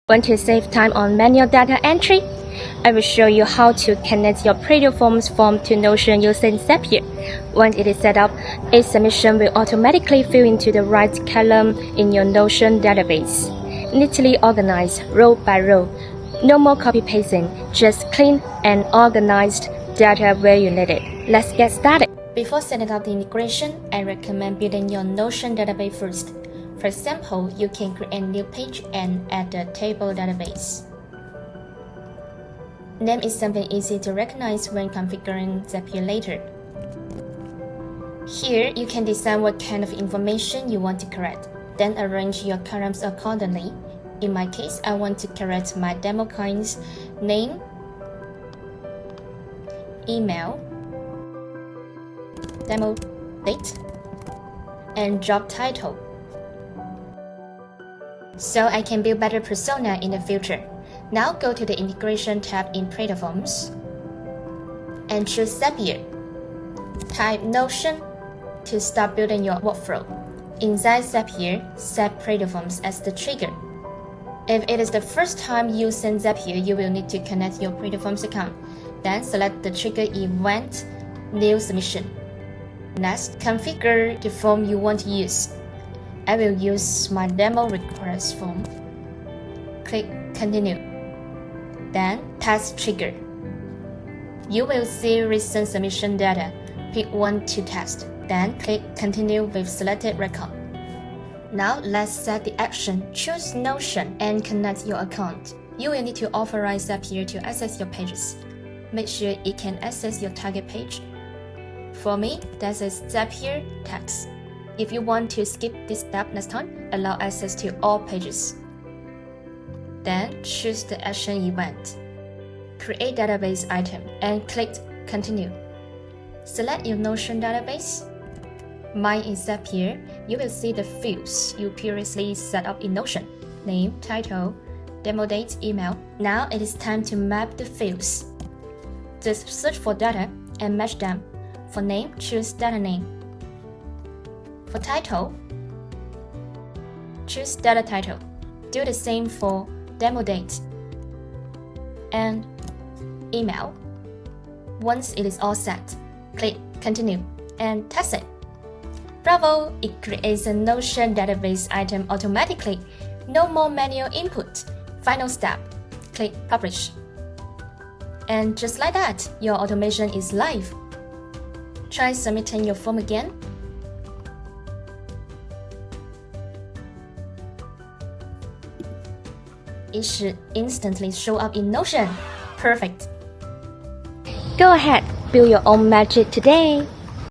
Want to save time on manual data entry? I will show you how to connect your PlatoForms form to Notion using Zapier. Once it is set up, a submission will automatically fill into the right column in your Notion database. Neatly organized row by row. No more copy-pasting, just clean and organized data where you need it. Let's get started. Before setting up the integration, I recommend building your Notion database first. For example, you can create a new page and add a table database. Name is something easy to recognize when configuring Zapier later. Here, you can decide what kind of information you want to correct, then arrange your columns accordingly. In my case, I want to correct my demo client's name, email, demo date, and job title, so I can build better persona in the future. Now go to the Integration tab in PlatoForms and choose Zapier. Type Notion to start building your workflow. Inside Zapier, set PlatoForms as the trigger. If it is the first time using Zapier, you will need to connect your PlatoForms account. Then select the trigger event, New Submission. Next, configure the form you want to use. I will use my demo request form. Click Continue. Then Task Trigger. You will see recent submission data. Pick one to test. Then click Continue with selected record. Now let's set the action. Choose Notion and connect your account. You will need to authorize Zapier to access your pages. Make sure it can access your target page. For me, that is Zapier text. If you want to skip this step next time, allow access to all pages. Then choose the action event. Create database item and click Continue. Select your Notion database. Mine is Zapier. You will see the fields you previously set up in Notion: name, title, demo date, email. Now it is time to map the fields. Just search for data and match them. For name, choose data name. For title, choose data title. Do the same for demo date and email. Once it is all set, click Continue and test it. Bravo! It creates a Notion database item automatically. No more manual input. Final step, click Publish. And just like that, your automation is live. Try submitting your form again. It should instantly show up in Notion. Perfect. Go ahead, build your own magic today.